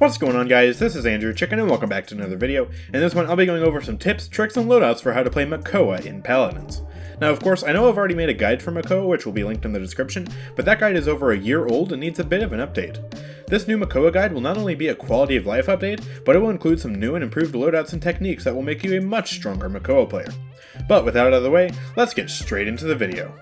What's going on, guys? This is AndrewChicken and welcome back to another video. In this one I'll be going over some tips, tricks, and loadouts for how to play Makoa in Paladins. Now of course I know I've already made a guide for Makoa which will be linked in the description, but that guide is over a year old and needs a bit of an update. This new Makoa guide will not only be a quality of life update, but it will include some new and improved loadouts and techniques that will make you a much stronger Makoa player. But with that out of the way, let's get straight into the video.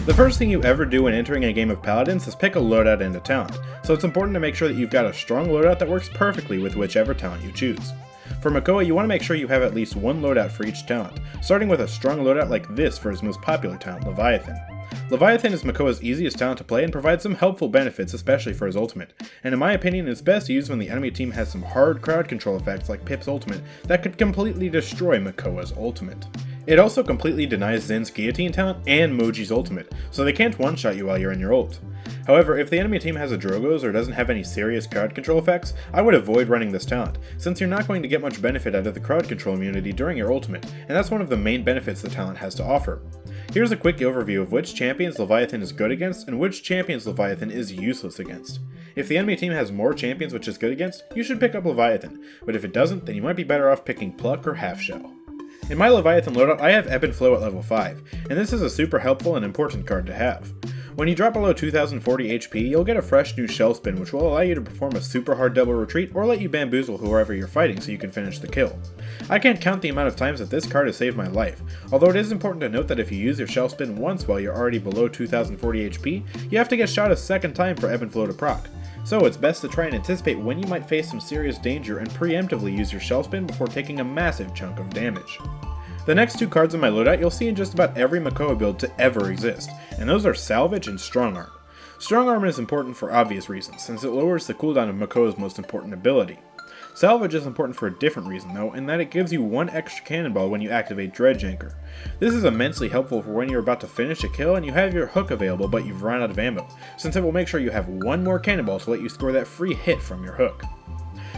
The first thing you ever do when entering a game of Paladins is pick a loadout and a talent, so it's important to make sure that you've got a strong loadout that works perfectly with whichever talent you choose. For Makoa, you want to make sure you have at least one loadout for each talent, starting with a strong loadout like this for his most popular talent, Leviathan. Leviathan is Makoa's easiest talent to play and provides some helpful benefits, especially for his ultimate, and in my opinion it's best used when the enemy team has some hard crowd control effects like Pip's ultimate that could completely destroy Makoa's ultimate. It also completely denies Zen's guillotine talent and Moji's ultimate, so they can't one-shot you while you're in your ult. However, if the enemy team has a Drogoz or doesn't have any serious crowd control effects, I would avoid running this talent, since you're not going to get much benefit out of the crowd control immunity during your ultimate, and that's one of the main benefits the talent has to offer. Here's a quick overview of which champions Leviathan is good against and which champions Leviathan is useless against. If the enemy team has more champions which is good against, you should pick up Leviathan, but if it doesn't, then you might be better off picking Pluck or Half Shell. In my Leviathan loadout, I have Ebb and Flow at level 5, and this is a super helpful and important card to have. When you drop below 2040 HP, you'll get a fresh new shell spin which will allow you to perform a super hard double retreat or let you bamboozle whoever you're fighting so you can finish the kill. I can't count the amount of times that this card has saved my life, although it is important to note that if you use your shell spin once while you're already below 2040 HP, you have to get shot a second time for Ebb and Flow to proc. So it's best to try and anticipate when you might face some serious danger and preemptively use your shell spin before taking a massive chunk of damage. The next two cards in my loadout you'll see in just about every Makoa build to ever exist, and those are Salvage and Strong Arm. Strong Arm is important for obvious reasons, since it lowers the cooldown of Makoa's most important ability. Salvage is important for a different reason though, in that it gives you one extra cannonball when you activate Dredge Anchor. This is immensely helpful for when you're about to finish a kill and you have your hook available but you've run out of ammo, since it will make sure you have one more cannonball to let you score that free hit from your hook.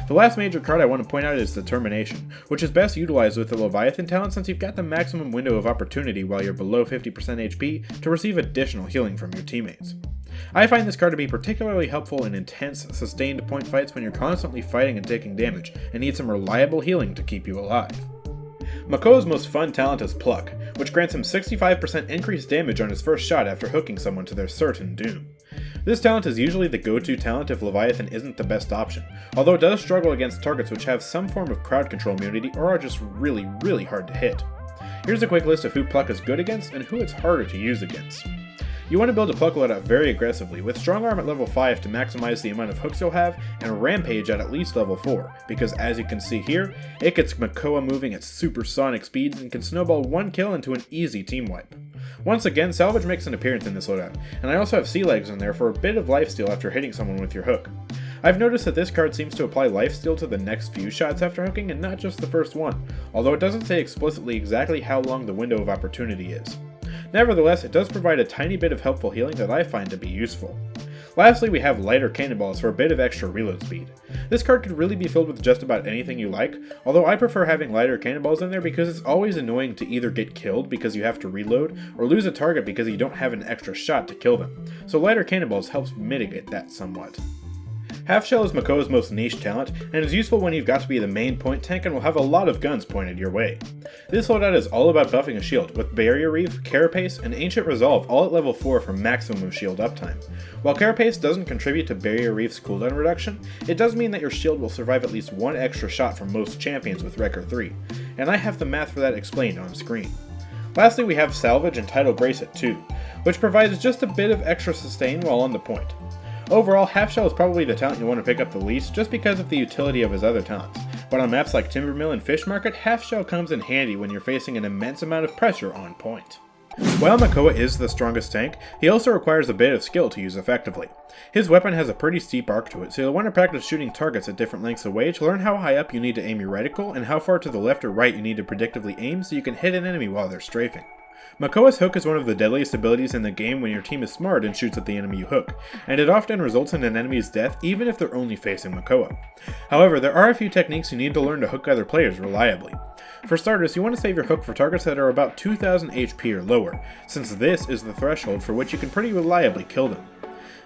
The last major card I want to point out is Determination, which is best utilized with the Leviathan talent since you've got the maximum window of opportunity while you're below 50% HP to receive additional healing from your teammates. I find this card to be particularly helpful in intense, sustained point fights when you're constantly fighting and taking damage, and need some reliable healing to keep you alive. Makoa's most fun talent is Pluck, which grants him 65% increased damage on his first shot after hooking someone to their certain doom. This talent is usually the go-to talent if Leviathan isn't the best option, although it does struggle against targets which have some form of crowd control immunity or are just really hard to hit. Here's a quick list of who Pluck is good against and who it's harder to use against. You want to build a Pluck loadout very aggressively, with Strong Arm at level 5 to maximize the amount of hooks you'll have, and Rampage at least level 4, because as you can see here, it gets Makoa moving at supersonic speeds and can snowball one kill into an easy team wipe. Once again, Salvage makes an appearance in this loadout, and I also have Sea Legs in there for a bit of lifesteal after hitting someone with your hook. I've noticed that this card seems to apply lifesteal to the next few shots after hooking and not just the first one, although it doesn't say explicitly exactly how long the window of opportunity is. Nevertheless, it does provide a tiny bit of helpful healing that I find to be useful. Lastly, we have Lighter Cannonballs for a bit of extra reload speed. This card could really be filled with just about anything you like, although I prefer having Lighter Cannonballs in there because it's always annoying to either get killed because you have to reload, or lose a target because you don't have an extra shot to kill them, so Lighter Cannonballs helps mitigate that somewhat. Half Shell is Makoa's most niche talent, and is useful when you've got to be the main point tank and will have a lot of guns pointed your way. This loadout is all about buffing a shield, with Barrier Reef, Carapace, and Ancient Resolve all at level 4 for maximum shield uptime. While Carapace doesn't contribute to Barrier Reef's cooldown reduction, it does mean that your shield will survive at least one extra shot from most champions with Wrecker 3, and I have the math for that explained on screen. Lastly, we have Salvage and Tidal Grace at 2, which provides just a bit of extra sustain while on the point. Overall, Half Shell is probably the talent you want to pick up the least just because of the utility of his other talents, but on maps like Timbermill and Fish Market, Half Shell comes in handy when you're facing an immense amount of pressure on point. While Makoa is the strongest tank, he also requires a bit of skill to use effectively. His weapon has a pretty steep arc to it, so you'll want to practice shooting targets at different lengths away to learn how high up you need to aim your reticle and how far to the left or right you need to predictively aim so you can hit an enemy while they're strafing. Makoa's hook is one of the deadliest abilities in the game when your team is smart and shoots at the enemy you hook, and it often results in an enemy's death even if they're only facing Makoa. However, there are a few techniques you need to learn to hook other players reliably. For starters, you want to save your hook for targets that are about 2000 HP or lower, since this is the threshold for which you can pretty reliably kill them.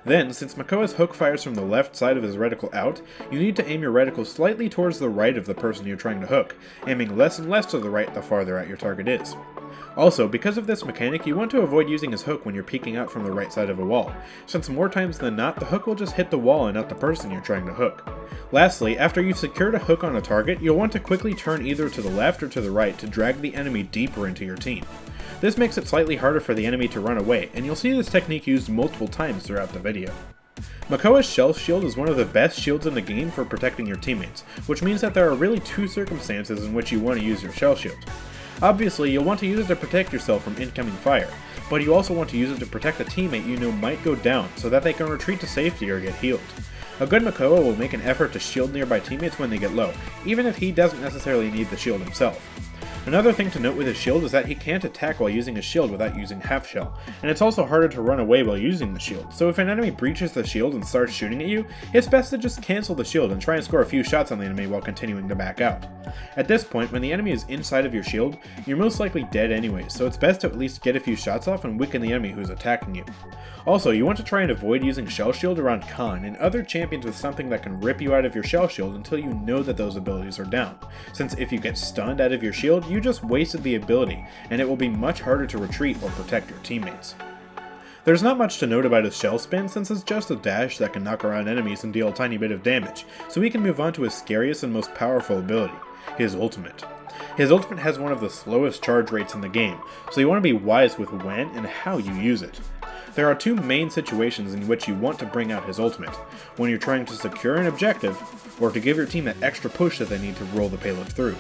Then, since Makoa's hook fires from the left side of his reticle out, you need to aim your reticle slightly towards the right of the person you're trying to hook, aiming less and less to the right the farther out your target is. Also, because of this mechanic, you want to avoid using his hook when you're peeking out from the right side of a wall, since more times than not, the hook will just hit the wall and not the person you're trying to hook. Lastly, after you've secured a hook on a target, you'll want to quickly turn either to the left or to the right to drag the enemy deeper into your team. This makes it slightly harder for the enemy to run away, and you'll see this technique used multiple times throughout the video. Makoa's Shell Shield is one of the best shields in the game for protecting your teammates, which means that there are really two circumstances in which you want to use your Shell Shield. Obviously, you'll want to use it to protect yourself from incoming fire, but you also want to use it to protect a teammate you know might go down so that they can retreat to safety or get healed. A good Makoa will make an effort to shield nearby teammates when they get low, even if he doesn't necessarily need the shield himself. Another thing to note with his shield is that he can't attack while using his shield without using half shell, and it's also harder to run away while using the shield, so if an enemy breaches the shield and starts shooting at you, it's best to just cancel the shield and try and score a few shots on the enemy while continuing to back out. At this point, when the enemy is inside of your shield, you're most likely dead anyways, so it's best to at least get a few shots off and weaken the enemy who's attacking you. Also, you want to try and avoid using Shell Shield around Khan and other champions with something that can rip you out of your Shell Shield until you know that those abilities are down, since if you get stunned out of your shield, you just wasted the ability, and it will be much harder to retreat or protect your teammates. There's not much to note about his shell spin since it's just a dash that can knock around enemies and deal a tiny bit of damage, so we can move on to his scariest and most powerful ability, his ultimate. His ultimate has one of the slowest charge rates in the game, so you want to be wise with when and how you use it. There are two main situations in which you want to bring out his ultimate, when you're trying to secure an objective, or to give your team that extra push that they need to roll the payload through.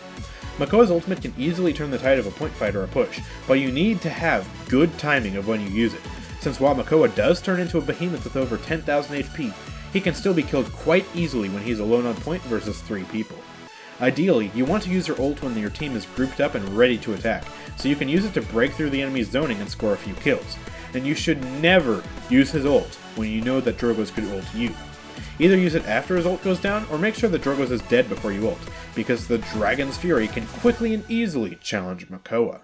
Makoa's ultimate can easily turn the tide of a point fight or a push, but you need to have good timing of when you use it, since while Makoa does turn into a behemoth with over 10,000 HP, he can still be killed quite easily when he's alone on point versus 3 people. Ideally, you want to use your ult when your team is grouped up and ready to attack, so you can use it to break through the enemy's zoning and score a few kills. And you should never use his ult when you know that Drogoz could ult you. Either use it after his ult goes down, or make sure that Drogoz is dead before you ult, because the Dragon's Fury can quickly and easily challenge Makoa.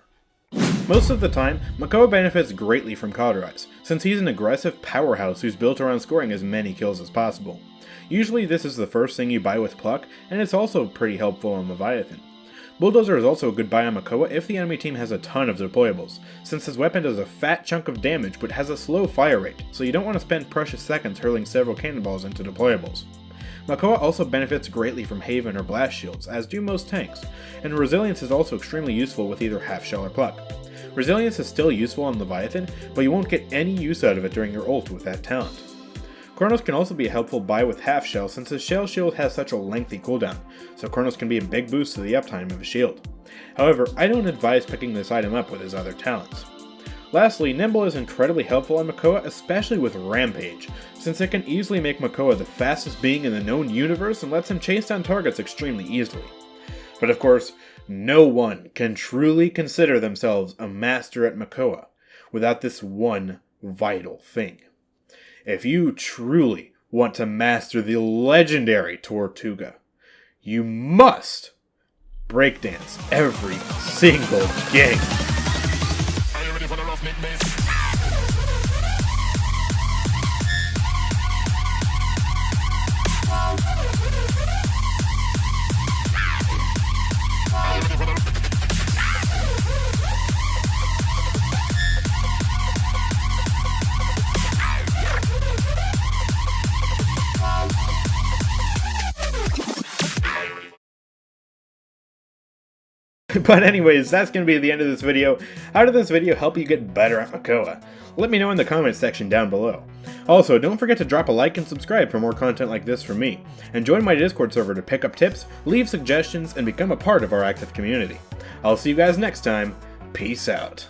Most of the time, Makoa benefits greatly from Cauterize, since he's an aggressive powerhouse who's built around scoring as many kills as possible. Usually this is the first thing you buy with Pluck, and it's also pretty helpful on Leviathan. Bulldozer is also a good buy on Makoa if the enemy team has a ton of deployables, since his weapon does a fat chunk of damage but has a slow fire rate, so you don't want to spend precious seconds hurling several cannonballs into deployables. Makoa also benefits greatly from Haven or Blast Shields, as do most tanks, and Resilience is also extremely useful with either Half Shell or Pluck. Resilience is still useful on Leviathan, but you won't get any use out of it during your ult with that talent. Chronos can also be a helpful buy with Half Shell since his Shell Shield has such a lengthy cooldown, so Chronos can be a big boost to the uptime of his shield. However, I don't advise picking this item up with his other talents. Lastly, Nimble is incredibly helpful on Makoa, especially with Rampage, since it can easily make Makoa the fastest being in the known universe and lets him chase down targets extremely easily. But of course, no one can truly consider themselves a master at Makoa without this one vital thing. If you truly want to master the legendary Tortuga, you must breakdance every single game. Are you ready for the rough mid-bass? But anyways, that's going to be the end of this video. How did this video help you get better at Makoa? Let me know in the comments section down below. Also, don't forget to drop a like and subscribe for more content like this from me. And join my Discord server to pick up tips, leave suggestions, and become a part of our active community. I'll see you guys next time. Peace out.